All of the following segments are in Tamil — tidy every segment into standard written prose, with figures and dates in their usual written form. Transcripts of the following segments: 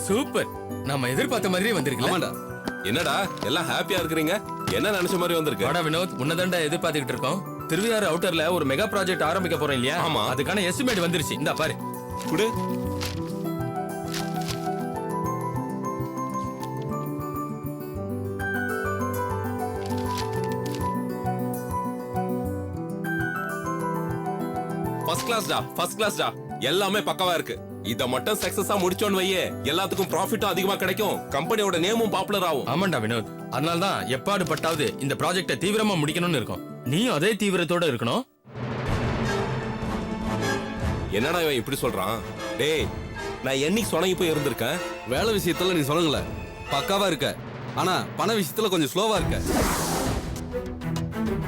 சூப்பர், நம்ம எதிர்பார்த்த மாதிரியே வந்திருக்கீங்க. என்னடா எல்லாம் ஹாப்பியா இருக்கீங்க? என்ன நினைச்ச மாதிரி வந்திருக்கு? வாடா வினோத், உன்னதாண்டா எதிர்பார்த்துக்கிட்டு இருக்கோம். திருவியாறு அவுட்டர்ல ஒரு மெகா ப்ராஜெக்ட் ஆரம்பிக்க போறோம் இல்லையா? ஆமா. அதுக்கான எஸ்டிமேட் வந்துருச்சு. இந்தா பாரு. குடு. ஃபர்ஸ்ட் கிளாஸ்டா. எல்லாமே பக்கவா இருக்கு. இத மட்டும் சக்சஸா முடிச்சோன்னு வையே, எல்லாத்துக்கும் ப்ராஃபிட்டும் அதிகமா கிடைக்கும், கம்பெனியோட நேமும் பாப்புலர் ஆகும். ஆமாண்டா வினோத், அதனால தான் எப்பாடு பட்டாவது இந்த ப்ராஜெக்ட தீவிரமா முடிக்கணும்னு இருக்கோம். நீயும் அதே தீவிரத்தோட இருக்கணும். என்னடா இவன் இப்படி சொல்றான்? டேய், நான் என்னைக்கு சொனங்கி போய் இருந்திருக்கேன்? வேலை விஷயத்துல நீ சொல்லுங்கள பக்காவா இருக்க, ஆனா பண விஷயத்துல கொஞ்சம் ஸ்லோவா இருக்க.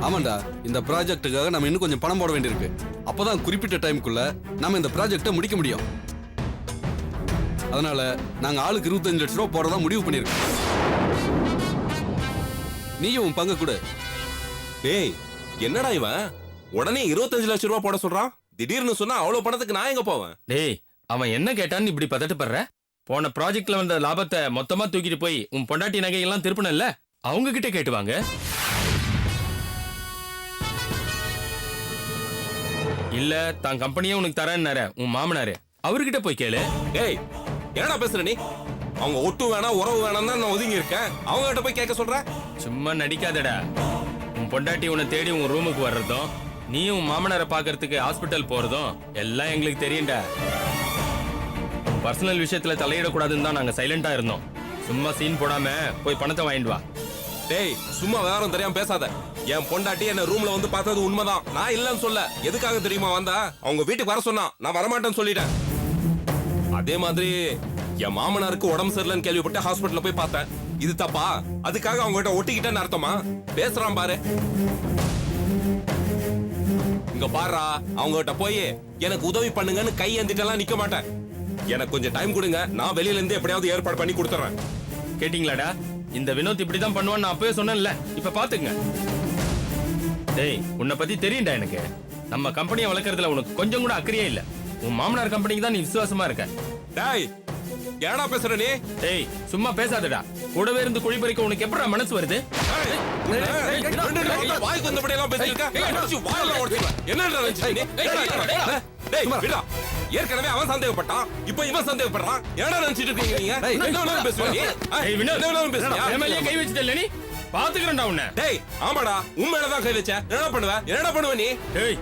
ஆமாண்டா, இந்த ப்ராஜெக்ட்டுக்காக நம்ம இன்னும் கொஞ்சம் பணம் போட வேண்டியிருக்கு. அப்பதான் குறிப்பிட்ட டைமுக்குள்ள நம்ம இந்த ப்ராஜெக்டை முடிக்க முடியும். அதனால நாங்க ஆளுக்கு 25 லட்சம் ரூபாய் போறதா முடிவு பண்ணிருக்கோம். நீயும் உன் பங்கு கொடு. டேய், என்னடா இவன் உடனே 25 லட்சம் ரூபாய் போட சொல்றான்? திடீர்னு சொன்னா அவ்வளவு பணத்துக்கு நான் எங்க போவேன்? டேய், அவன் என்ன கேட்டான்னு இப்படி பதட்டப்படுற? போன ப்ராஜெக்ட்ல வந்த லாபத்தை மொத்தமா தூக்கிட்டு போய் உன் பொண்டாட்டி நகையெல்லாம் திருப்பணல்ல, அவங்க கிட்ட கேட்டுவாங்க. இல்ல தான் கம்பெனியே உனக்கு தரேன்னாரு உன் மாமனாரு, அவர்கிட்ட போய் கேளு. டேய், என்னடா பேசுற நீ? அவங்க ஒட்டு வேணாம் உறவு வேணாம் தான் நான் ஒதுங்கி இருக்கேன். அவங்க கிட்ட போய் கேட்க சொல்ற? சும்மா நடிக்காதடா. உன் பொண்டாட்டி உன்னை தேடி உன் ரூமுக்கு வர்றதும், நீயும் உன் மாமனாரை பாக்குறதுக்கு ஹாஸ்பிட்டல் போறதும் எல்லாம் எங்களுக்கு தெரியும்டா. பர்சனல் விஷயத்துல தலையிடக்கூடாதுன்னு தான் நாங்க சைலண்டா இருந்தோம். சும்மா சீன் போடாம போய் பணத்தை வாங்கிட்டு வா. டேய், சும்மா விவரம் தெரியாம பேசாத. என் பொண்டாட்டி என்ன ரூம்ல வந்து பார்த்தது உண்மைதான். நான் இல்லன்னு சொல்ல. எதுக்காக தெரியுமா வந்தா? அவங்க வீட்டுக்கு வர சொன்னா, நான் வரமாட்டேன்னு சொல்லிட்டேன். அதே மாதிரி என் மாமனாருக்கு உடம்பு சரியில்லைன்னு கேள்விப்பட்டு ஹாஸ்பிட்டல்ல போய் பார்த்தேன். இது தப்பா? அதுக்காக அவங்க கிட்ட ஒட்டிக்கிட்டேன்னு அர்த்தமா? பேசுறான் பாரு. இங்க பாருடா, அவங்க கிட்ட போய் எனக்கு உதவி பண்ணுங்கன்னு கை ஏந்திட்டெல்லாம் நிக்க மாட்டேன். எனக்கு கொஞ்சம் டைம் கொடுங்க, நான் வெளியில இருந்து எப்படியாவது ஏற்பாடு பண்ணி கொடுத்துறேன். கேட்டிங்களாடா? இந்த வினோத் இப்படிதான் பண்ணுவான்னு நான் அப்பவே சொன்னேன்ல, இப்ப பாத்துங்க. டேய், உன்னை பத்தி தெரியும்டா எனக்கு. நம்ம கம்பெனியை வளர்க்கறதுல உனக்கு கொஞ்சம் கூட அக்கறையே இல்ல. உன் மாமனார் கம்பெனிக்கு தான் நீ விசுவாசமா இருக்க. டேய், ஏடா பேசுற நீ? டேய், சும்மா பேசாதடா. கூடவே இருந்து குழி பறிக்க உனக்கு எப்படா மனசு வருது? வாய்க்கு வந்தபடி எல்லாம் பேசிருக்க. வாயெல்லாம் உடைச்சிடுவேன். என்னடா நினைச்சிட்ட நீ? டேய், விடா. ஏற்கனவே அவன் சந்தேகப்பட்டான், இப்போ இவன் சந்தேகப்படுறான். என்னடா நினைச்சிட்டு இருக்கீங்க நீங்க? என்ன பேசுவீங்க நீ? டேய் வினோத், என்ன பேசுறியா? எம்எல்ஏ கை வச்சிட்டல நீ? பாத்துக்கறேன்டா உன்னை. டேய், ஆமாடா, உன் மேல தான் கை வச்ச. என்னடா பண்ணுவ நீ? டேய்,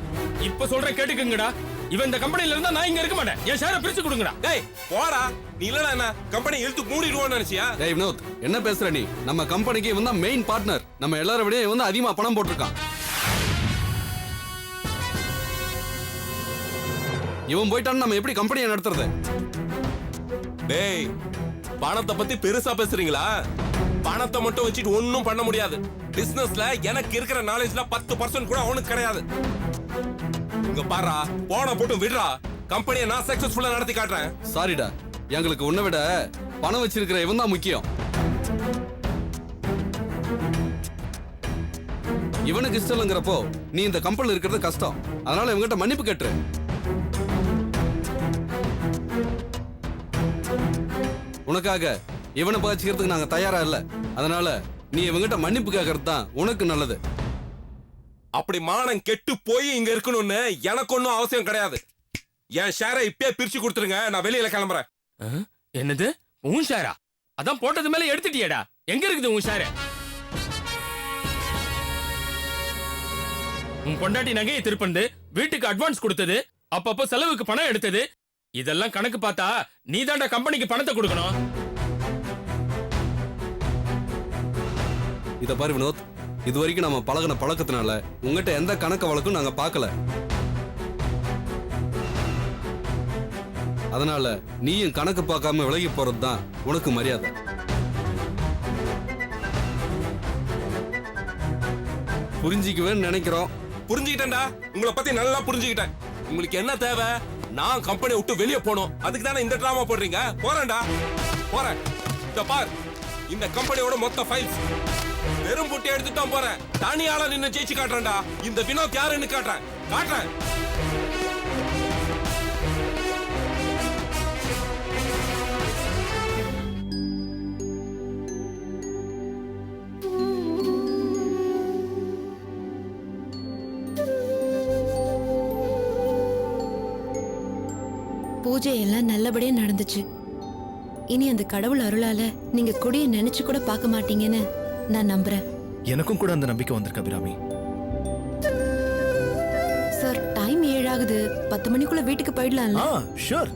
இப்ப சொல்ற கேட்டுக்குங்கடா. இவன் இந்த கம்பெனில இருந்தா நான் இங்க இருக்க மாட்டேன். என் ஷேரை பிரிச்சு கொடுங்கடா. டேய், போடா. நீ இல்லடா என்ன கம்பெனி இழுத்து மூடிடுவான்னு நினைச்சியா? டேய் வினோத், என்ன பேசுற நீ? நம்ம கம்பெனிக்கு இவன் தான் மெயின் பார்ட்னர். நம்ம எல்லாரை விட இவன் தான் அதிகமா பணம் போட்டிருக்கான். இவன் போயிட்டான்னு நம்ம எப்படி கம்பெனியை நடத்துறது? டேய், பணத்தை பத்தி பெருசா பேசுறீங்களா? பணத்தை மட்டும் வச்சுட்டு ஒண்ணும் பண்ண முடியாது. பிசினஸ்ல எனக்கு இருக்கிற நாலேஜ்ல 10% கூட அவனுக்கு கிடையாது. இங்க பாரா, போன போட்டு விடுறா. கம்பெனியை நான் சக்சஸ்ஃபுல்லா நடத்தி காட்டுறேன். சாரிடா, எங்களுக்கு உன்னை விட பணம் வச்சிருக்கிற இவன் தான் முக்கியம். இவனுக்கு இஷ்டம் இல்லைங்கிறப்போ நீ இந்த கம்பெனில இருக்கிறது கஷ்டம். அதனால இவங்கிட்ட மன்னிப்பு கேட்டுரு. உனக்காக இவனை பாய்ச்சிக்கிறதுக்கு நாங்க தயாரா இல்ல. அதனால நீ இவங்கிட்ட மன்னிப்பு கேட்கறது தான் உனக்கு நல்லது. அப்படி மானம் கெட்டு போய் இங்க இருக்கணும்னு எனக்கு ஒன்னும் அவசியம் கிடையாது. என் ஷேரை இப்பயே பிரிச்சு கொடுத்துருங்க, நான் வெளியில கிளம்புறேன். என்னது உன் ஷேரா? அதான் போட்டது மேல எடுத்துட்டியடா. எங்க இருக்குது உன் ஷேர்? உன் பொண்டாட்டி நகையை திருப்பந்து, வீட்டுக்கு அட்வான்ஸ் கொடுத்தது, அப்பப்போ செலவுக்கு பணம் எடுத்தது, இதெல்லாம் கணக்கு பார்த்தா நீ தாண்டா கம்பெனிக்கு பணத்தை கொடுக்கணும். இத பாரு வினோத், இது வரைக்கும் நம்ம பழகின பழக்கத்தினால உங்ககிட்ட எந்த கணக்க வழக்கும் நாங்க பார்க்கல. அதனால நீயும் கணக்கு பார்க்காம விலகி போறது தான் உனக்கு மரியாதை. புரிஞ்சிக்குவேன்னு நினைக்கிறோம். புரிஞ்சுக்கிட்டேன்டா, உங்களை பத்தி நல்லா புரிஞ்சுக்கிட்டேன். உங்களுக்கு என்ன தேவை? நான் கம்பெனி விட்டு வெளியே போகணும். அதுக்கு தானே இந்த டிராமா போடுறீங்க? போறேன்டா, போறேன். இந்த பார், இந்த கம்பெனியோட மொத்த ஃபைல்ஸ் வெறும் புட்டி எடுத்துட்டு போறேன். தனியால நின்னு ஜெயிச்சு காட்டுறேன்டா. இந்த வினோத் யாருன்னு காட்டுறேன். பூஜை எல்லாம் நல்லபடியா நடந்துச்சு. இனி அந்த கடவுள் அருளால நீங்க கொடிய நினைச்சு கூட பார்க்க மாட்டீங்கன்னு நான் நம்புறேன். எனக்கும் கூட அந்த நம்பிக்கை வந்திருக்கு அபிராமி. சார், டைம் 7 ஆகுது. 10 மணிக்குள்ள வீட்டுக்கு போயிடலாம்ல? ஷூர்,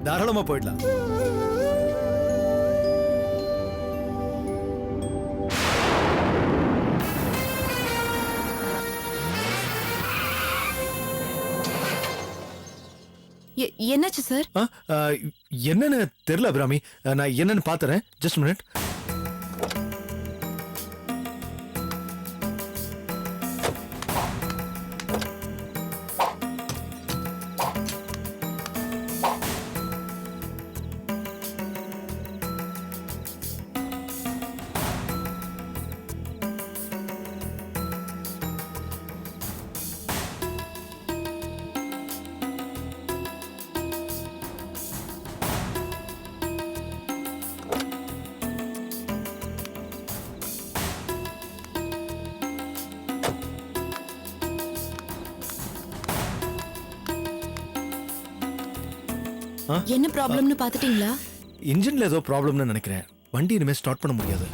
தாராளமா போயிடலாம். என்னாச்சு சார்? என்னன்னு தெரியல அபிராமி. நான் என்னன்னு பாத்துறேன். Just minute. என்ன ப்ராப்ளம்னு பாத்துட்டீங்களா? இன்ஜின்ல ஏதோ ப்ராப்ளம்னு நினைக்கிறேன். வண்டி இனிமே ஸ்டார்ட் பண்ண முடியாது.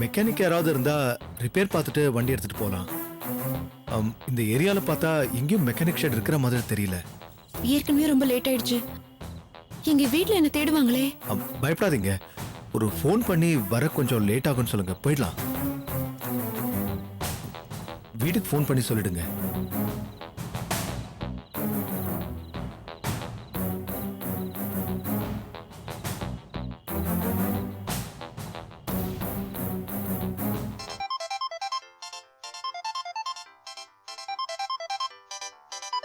மெக்கானிக் யாராவது இருந்தா ரிப்பேர் பார்த்துட்டு வண்டி எடுத்துட்டு போலாம். இந்த ஏரியால பார்த்தா எங்கேயும் மெக்கானிக் ஷெட் இருக்கிற மாதிரி தெரியல. ஏற்கனவே ரொம்ப லேட் ஆயிடுச்சு. எங்க வீட்ல என்ன தேடுவாங்களே. பயப்படாதீங்க. ஒரு ஃபோன் பண்ணி வர கொஞ்சம் லேட் ஆகும்னு சொல்லுங்க, போயிடலாம். வீட்டுக்கு ஃபோன் பண்ணி சொல்லிடுங்க.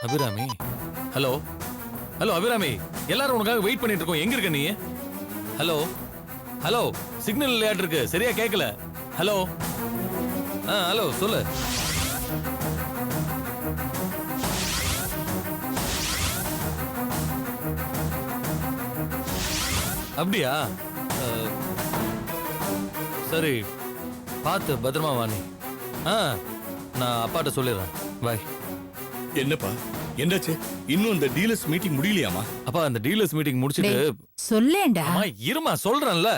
அபிராமி, ஹலோ ஹலோ அபிராமி, எல்லாரும் உனக்காக வெயிட் பண்ணிட்டு இருக்கோம். எங்க இருக்க நீ? ஹலோ சிக்னல் இல்லையாட்டு இருக்கு, சரியா கேட்கல. ஹலோ ஹலோ சொல்லு. அப்படியா? சரி, பார்த்து பத்திரமா வா நீ. நான் அப்பாட்ட சொல்லிடுறேன். பாய். என்னப்பா என்னாச்சு? இன்னும் அந்த டீலர்ஸ் மீட்டிங் முடியலையாமா? அப்பா, அந்த டீலர்ஸ் மீட்டிங் முடிச்சிட்டு சொல்லேண்டா. இருமா சொல்றேன்ல.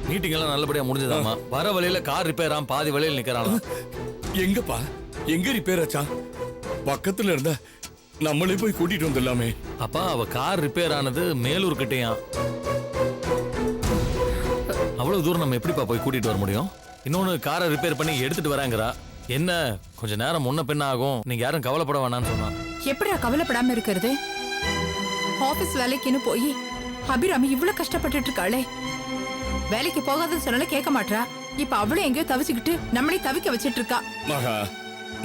மீட்டிங் எல்லாம் நல்லபடியா முடிஞ்சதாமா. வர வழியில கார் ரிப்பேர் ஆம், பாதி வழியில் நிக்கிறான். எங்கப்பா, எங்க ரிப்பேர் ஆச்சா? பக்கத்துல இருந்தா நம்மளே போய் கூட்டிட்டு வந்துடலாமே. அப்பா, அவ கார் ரிப்பேர் ஆனது மேலூர் கிட்டயா. அவ்வளவு தூரம் நம்ம எப்படிப்பா போய் கூட்டிட்டு வர முடியும்? இன்னொன்னு காரை ரிப்பேர் பண்ணி எடுத்துட்டு வராங்கறா. என்ன கொஞ்ச நேரம் முன்ன பின்ன ஆகும், நீங்க யாரும் கவலைப்பட வேணாம்னு சொன்னா. எப்படிடா கவலைப்படாம இருக்கிறது? ஆபீஸ் வேலைக்குன்னு போய் அபிராமி இவ்வளவு கஷ்டப்பட்டுட்டு இருக்காளே. வேலைக்கு போகாதன்னு சொன்னால கேட்க மாட்டா. இப்ப அவளும் எங்கேயோ தவிச்சுக்கிட்டு நம்மளே தவிக்க வச்சிட்டு இருக்கா.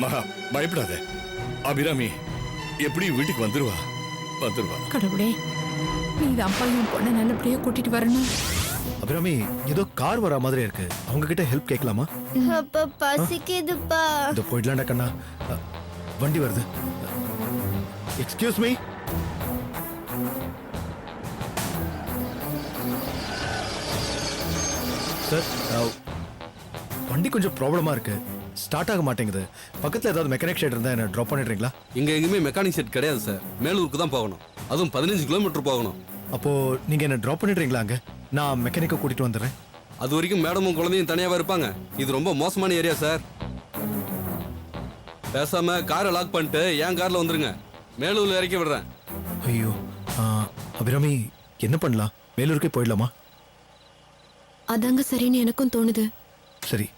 மகா பயப்படாத. அபிராமி எப்படி வீட்டுக்கு வந்துருவா. கடவுளே, நீ தான் பையன் பொண்ணை நல்லபடியா கூட்டிட்டு வரணும். அபிராமி, ஏதோ கார் வர மாதிரி இருக்கு. அவங்க கிட்ட ஹெல்ப் கேட்கலாமா? அப்பா பசிக்குதுப்பா. இந்த போயிடலாம்டா கண்ணா. வண்டி வருது. Excuse me. சார், வண்டி கொஞ்சம் ப்ராப்ளமா இருக்கு. ஸ்டார்ட் ஆக மாட்டேங்குது. பக்கத்துல ஏதாவது மெக்கானிக் ஷெட் இருந்தா என்ன டிராப் பண்ணிடுறீங்களா? இங்க எங்கேயுமே மெக்கானிக் செட் கிடையாது சார். மேலூருக்கு தான் போகணும். அதுவும் 15 கிலோமீட்டர் போகணும். அப்போ நீங்க என்ன டிராப் பண்ணிடுறீங்களா? அங்க நான் மெக்கானிக்கை கூட்டிட்டு வந்துடுறேன். அது வரைக்கும் மேடமும் குழந்தையும் தனியாவா இருப்பாங்க. இது ரொம்ப மோசமான ஏரியா சார். பேசாம காரை லாக் பண்ணிட்டு என் கார்ல வந்துருங்க. மேலூர்ல இறக்கி விடுறேன். ஐயோ, அபிராமி என்ன பண்ணலாம்? மேலூருக்கே போயிடலாமா? அதாங்க சரின்னு எனக்கும் தோணுது. சரி,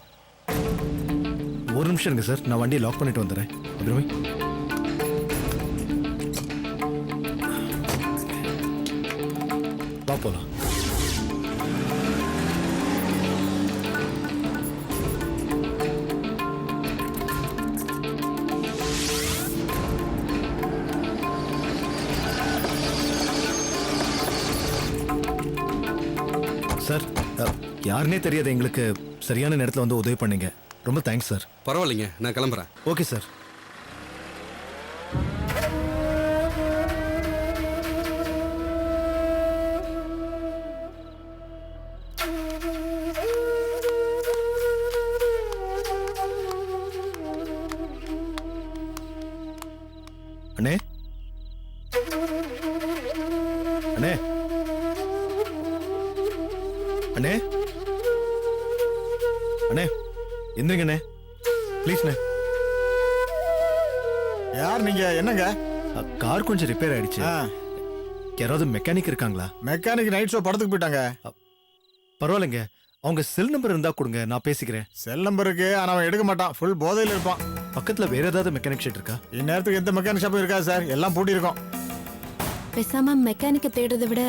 ஒரு நிமிஷம் இருங்க சார். நான் வண்டியை லாக் பண்ணிட்டு வந்துடுறேன். அபிராமி, வா போலாம். சார் யாருன்னே தெரியாத எங்களுக்கு சரியான நேரத்தில் வந்து உதவி பண்ணீங்க. ரொம்ப தேங்க்ஸ் சார். பரவாயில்லைங்க, நான் கிளம்புறேன். Okay sir. அண்ணே அண்ணே அண்ணே அண்ணே எந்திரிங்கண்ணே ப்ளீஸ்ண்ணே. யார் நீங்க? என்னங்க? கார் கொஞ்சம் ரிப்பேர் ஆயிடுச்சு. யாராவது மெக்கானிக் இருக்காங்களா? மெக்கானிக் நைட் ஷோ படத்துக்கு போயிட்டாங்க. பரவாயில்லைங்க, அவங்க செல் நம்பர் இருந்தா கொடுங்க, நான் பேசிக்கிறேன். செல் நம்பர் இருக்கு, ஆனா அவன் எடுக்க மாட்டான். ஃபுல் போதையில இருப்பான். பக்கத்துல வேற ஏதாவது மெக்கானிக் ஷெட் இருக்கா? இந்நேரத்துக்கு எந்த மெக்கானிக் ஷாப்பும் இருக்காது சார், எல்லாம் பூட்டி இருக்கும். பேசாம மெக்கானிக்க தேடுறதை விட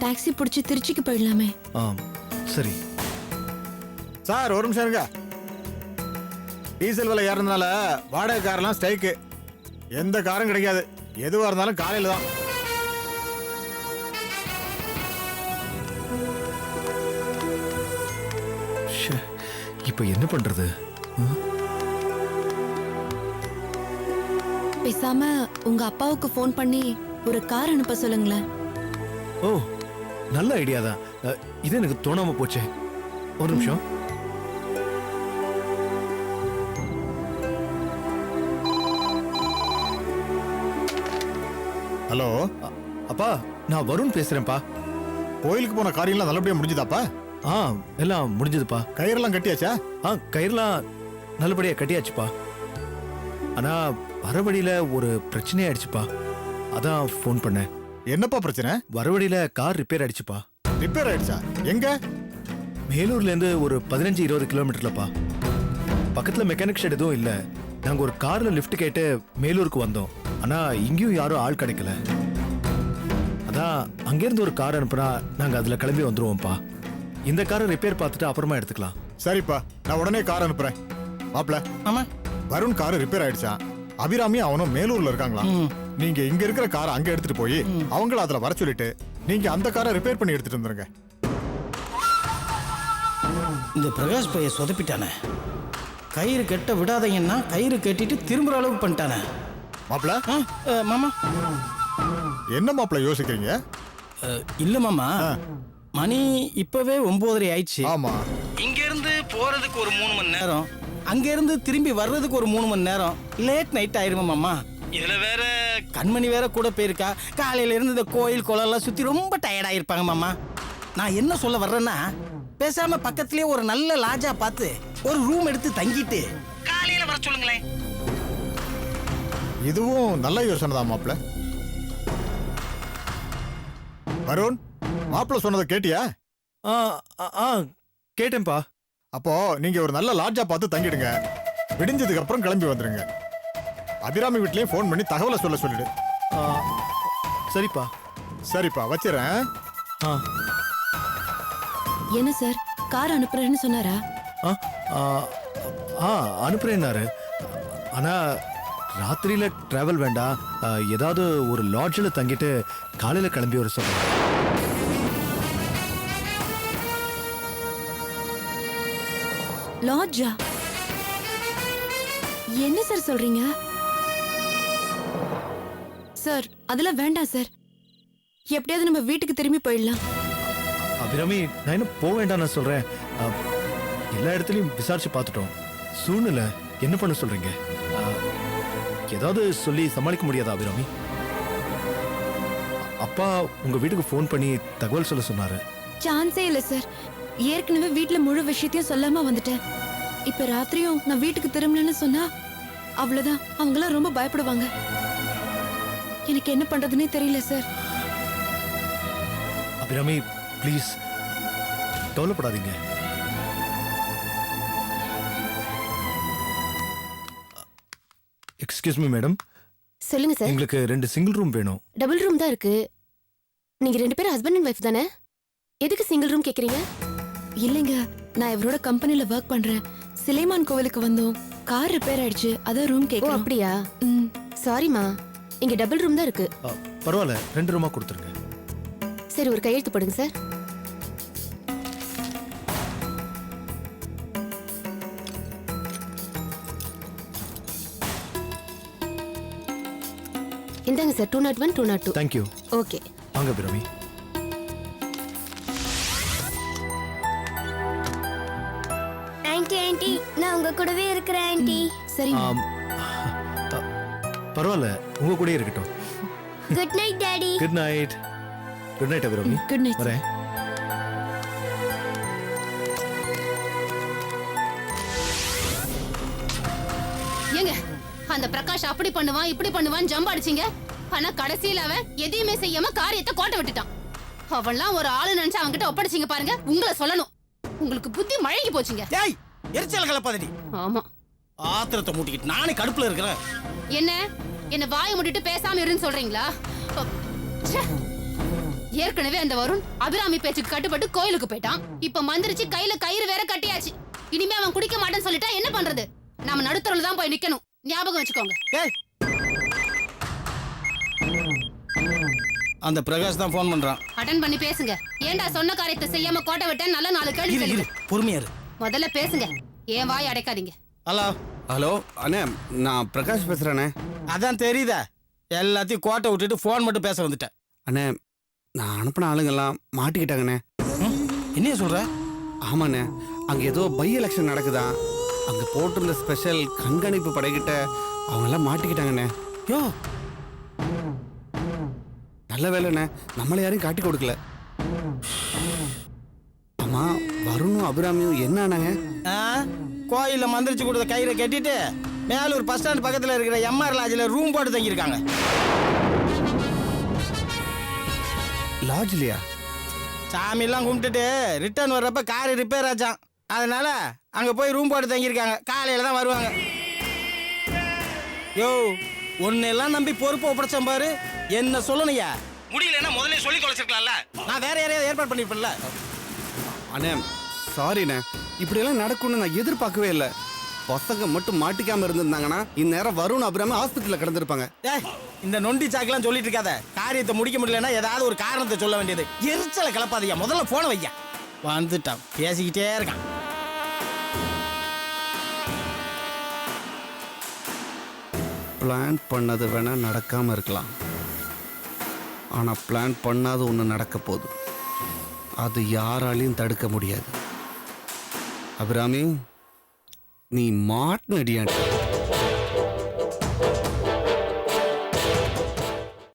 டாக்ஸி பிடிச்சி திருச்சிக்கு போயிடலாமே. சரி சார் ஒரு நிமிஷம் இருங்க. டீசல் விலை ஏறதுனால வாடகை காரெல்லாம் ஸ்ட்ரைக்கு. எந்த காரும் கிடைக்காது. எதுவா இருந்தாலும் காலையில தான். இப்போ என்ன பண்றது? பேசாம உங்க அப்பாவுக்கு ஃபோன் பண்ணி ஒரு கார் அனுப்ப சொல்லுங்களேன். ஓ, நல்ல ஐடியா தான். இது எனக்கு தோணாம போச்சே. ஒரு நிமிஷம். ஹலோ அப்பா, நான் வருண் பேசுறேன்ப்பா. கோயிலுக்கு போன காரியம்லாம் நல்லபடியா முடிஞ்சுதாப்பா? எல்லாம் முடிஞ்சதுப்பா. கயிறெல்லாம் கட்டியாச்சா? கயிறுலாம் நல்லபடியா கட்டியாச்சுப்பா. ஆனா வர வழியில ஒரு பிரச்சனை ஆயிடுச்சுப்பா, அதான் ஃபோன் பண்ணேன். என்னப்பா பிரச்சனை? வர வழியில கார் ரிப்பேர் ஆயிடுச்சுப்பா. ரிப்பேர் ஆயிடுச்சா? எங்க? மேலூர்ல இருந்து ஒரு 15-20 கிலோமீட்டர்லப்பா. பக்கத்துல மெக்கானிக் ஷெட் எதுவும் இல்ல. நாங்க ஒரு கார்ல லிஃப்ட் கேட்டு மேலூருக்கு வந்தோம். ஆனா இங்கேயும் யாரும் ஆள் கிடைக்கல. அதான் அங்கிருந்து ஒரு கார் அனுப்புனா நாங்க அதுல கிளம்பி வந்துருவோம்ப்பா. இந்த காரை ரிப்பேர் பார்த்துட்டு அப்புறமா எடுத்துக்கலாம். சரிப்பா, நான் உடனே கார் அனுப்புறேன். மாப்ள, ஆமா, வருண் கார் ரிப்பேர் ஆயிடுச்சான். அபிராமி அவனும் மேலூர்ல இருக்காங்களா. நீங்க இங்க இருக்கிற காரை அங்க எடுத்துட்டு போய் அவங்கள அதுல வர சொல்லிட்டு நீங்க அந்த காரை ரிப்பேர் பண்ணி எடுத்துட்டு வந்துருங்க. இந்த பிரகாஷ் பைய சொதப்பிட்டானே. கயிறு கட்ட விடாதீங்கன்னா கயிறு கட்டிட்டு திரும்புற அளவுக்கு பண்ணிட்டானே. மாப்ள, மாமா என்ன மாப்ள யோசிக்கிறீங்க? இல்ல மாமா, மணி இப்பவே 9:30 ஆயிடுச்சு. ஆமா, இங்க இருந்து போறதுக்கு ஒரு 3 மணி நேரம், அங்க இருந்து திரும்பி வர்றதுக்கு ஒரு 3 மணி நேரம். லேட் நைட் ஆயிருமா மாமா. இதுல வேற கண்மணி வேற கூட போயிருக்கா. காலையில இருந்து இந்த கோயில் குளம்லாம் சுத்தி ரொம்ப டயர்ட் ஆயிருப்பாங்க மாமா. நான் என்ன சொல்ல வர்றேன்னா, பேசாம பக்கத்துலயே ஒரு நல்ல லாட்ஜா பார்த்து ஒரு ரூம் எடுத்து தங்கிட்டு காலையில வர சொல்லுங்களேன். இதுவும் நல்ல யோசனை தான் மாப்ள. வருண், மாப்ள சொன்னதை கேட்டியா? கேட்டேன்பா. அப்போ நீங்க ஒரு நல்ல லாட்ஜா பார்த்து தங்கிடுங்க. விடிஞ்சதுக்கு அப்புறம் கிளம்பி வந்துருங்க. அபிராமி வீட்லயும் ஃபோன் பண்ணி தகவலை சொல்ல சொல்லிடு. சரிப்பா. சரிப்பா, வச்சிடறேன். என்ன சார், கார் அனுப்புறேன்னு சொன்னாரா? அனுப்புறேன்னாரு. ஆனா ராத்திரியில டிராவல் வேண்டாம், ஏதாவது ஒரு லாட்ஜில் தங்கிட்டு காலையில கிளம்பி வர சொல்றேன். லாட்ஜா? என்ன சார் சொல்றீங்க? சார் அதெல்லாம் வேண்டாம் சார். எப்படியாவது நம்ம வீட்டுக்கு திரும்பி போயிடலாம். அபிராமி, நான் இன்னும் போக வேண்டாம் நான் சொல்றேன். எல்லா இடத்துலயும் விசாரிச்சு பார்த்துட்டோம். சூழ்நிலை என்ன பண்ண சொல்றீங்க? ஏதாவது சொல்லி சமாளிக்க முடியாதா அபிராமி? அப்பா உங்க வீட்டுக்கு ஃபோன் பண்ணி தகவல் சொல்ல சொன்னாரு. சான்ஸே இல்ல சார். ஏற்கனவே வீட்ல முழு விஷயத்தையும் சொல்லாம வந்துட்டேன். இப்ப ராத்திரியும் நான் வீட்டுக்கு திரும்பலன்னு சொன்னா அவ்வளவுதான். அவங்களாம் ரொம்ப பயப்படுவாங்க. எனக்கு என்ன பண்றதுன்னே தெரியல சார். அபிராமி ப்ளீஸ் கவலைப்படாதீங்க. Excuse me madam. சொல்லுங்க சார். எங்களுக்கு 2 சிங்கிள் ரூம் வேணும். டபுள் ரூம் தான் இருக்கு. நீங்க 2 பேரும் ஹஸ்பண்ட் அண்ட் வைஃப் தானே? எதுக்கு சிங்கிள் ரூம் கேக்குறீங்க? இல்லைங்க, நான் இவரோட கம்பெனில ஒர்க் பண்றேன். சிலைமான் கோவிலுக்கு வந்தோம். கார் ரிப்பேர் ஆயிடுச்சு, அதான் ரூம் ஓ கேக்குறோம். அப்படியா? சாரிமா, இங்க டபுள் ரூம் தான் இருக்கு. பரவாயில்ல, 2 ரூமா கொடுத்துருங்க. சரி, ஒரு கையெழுத்து போடுங்க சார். இந்தாங்க சார் 201 202. தேங்க்யூ. ஓகே. வாங்க அபிராமி. ஆண்டி நான் உங்க கூடவே இருக்கிறேன் ஆண்டி. சரி பரவாயில்ல, உங்க கூடயே இருக்கட்டும். Good night daddy. Good night. Good night Abirami. Good night. வரேன். ஏங்க அந்த பிரகாஷ் அப்படி பண்ணுவான் இப்படி பண்ணுவான் ஜம்ப் அடிச்சீங்க. ஆனா கடைசியில அவன் எதையுமே செய்யாம காரியத்தை கோட்டை விட்டுட்டான். அவன்லாம் ஒரு ஆளு நினைச்சு அவன்கிட்ட ஒப்படைச்சீங்க பாருங்க. உங்களை சொல்லணும், உங்களுக்கு புத்தி மழங்கி போச்சுங்க. ஏய் எரிச்சல் கலப்பாதடி. ஆமா, ஆத்திரத்தை மூட்டிக்கிட்டு நானே கடுப்புல இருக்கிறேன். என்ன வாயை மூடிட்டு பேசாம இருன்னு சொல்றீங்களா? ச்சே. ஏற்கனவே அந்த வருண் அபிராமி பேச்சுக்கு கட்டுப்பட்டு கோயிலுக்கு போயிட்டான். இப்ப மந்திரிச்சு கையில கயிறு வேற கட்டியாச்சு. இனிமே அவன் குடிக்க மாட்டேன்னு சொல்லிட்டா என்ன பண்றது? நாம நடுத்தரவுல தான் போய் நிக்கணும், ஞாபகம் வச்சுக்கோங்க. ஏய் அந்த பிரகாஷ் தான் ஃபோன் பண்றான். அட்டன் பண்ணி பேசுங்க. ஏன்டா சொன்ன காரியத்தை செய்யாம கோட்டை விட்டேன் நல்ல நாலு கேள்வி கேளுங்க. பொறுமையா இரு. முதல்ல பேசுங்க, ஏன் வாய் அடைக்காதீங்க. ஹலோ ஹலோ அண்ணே, நான் பிரகாஷ் பேசுறேண்ணே. அதான் தெரியுதா, எல்லாத்தையும் கோட்டை விட்டுட்டு ஃபோன் மட்டும் பேச வந்துட்டேன். அண்ணே, நான் அனுப்பின ஆளுங்கெல்லாம் மாட்டிக்கிட்டாங்கண்ணே. என்ன சொல்ற? ஆமாண்ணே, அங்கே ஏதோ பை எலெக்ஷன் நடக்குதான். அங்கே போட்டிருந்த ஸ்பெஷல் கண்காணிப்பு படைக்கிட்ட அவங்கெல்லாம் மாட்டிக்கிட்டாங்கண்ணே. யோ நல்ல வேலைண்ணே, நம்மளை யாரையும் காட்டி கொடுக்கல. ஆமா, வருணும் அபிராமியும் என்ன ஆனாங்க? கோயில்ல மந்திரிச்சு கொடுத்த கயிறை கட்டிட்டு மேலூர் பஸ் ஸ்டாண்ட் பக்கத்துல இருக்கிற எம்ஆர் லாட்ஜ்ல ரூம் போட்டு தங்கியிருக்காங்க. லாட்ஜ்லையா? சாமி எல்லாம் கும்பிட்டுட்டு ரிட்டர்ன் வர்றப்ப கார் ரிப்பேர் ஆச்சான். அதனால அங்க போய் ரூம் போட்டு தங்கியிருக்காங்க. காலையில தான் வருவாங்க. யோ உன்னெல்லாம் நம்பி பொறுப்பு ஒப்படைச்சேன் பாரு, என்ன சொல்லணுயா? முடியலன்னா முதல்ல சொல்லி தொலைச்சிருக்கலாம்ல. நான் வேற யாரையாவது ஏற்பாடு பண்ணிருப்பேன்ல. அண்ணே சாரிண்ணே, இப்படியெல்லாம் நடக்கும்னு நான் எதிர்பார்க்கவே இல்லை. பசங்க மட்டும் மாட்டிக்காம இருந்திருந்தாங்கன்னா இந்நேரம் வருண் அபிராமி ஹாஸ்பிட்டலில் கிடந்திருப்பாங்க. இந்த நொண்டி சாக்கெல்லாம் சொல்லிட்டு இருக்காத. காரியத்தை முடிக்க முடியலன்னா ஏதாவது ஒரு காரணத்தை சொல்ல வேண்டியது. எரிச்சலை கிளப்பாதையா, முதல்ல போன வையா. வந்துட்டான், பேசிக்கிட்டே இருக்கான். பிளான் பண்ணது வேணா நடக்காம இருக்கலாம், ஆனா பிளான் பண்ணாத ஒன்று நடக்க போகுது. அது யாராலையும் தடுக்க முடியாது. அபிராமி, நீ மாட்டினடியான்.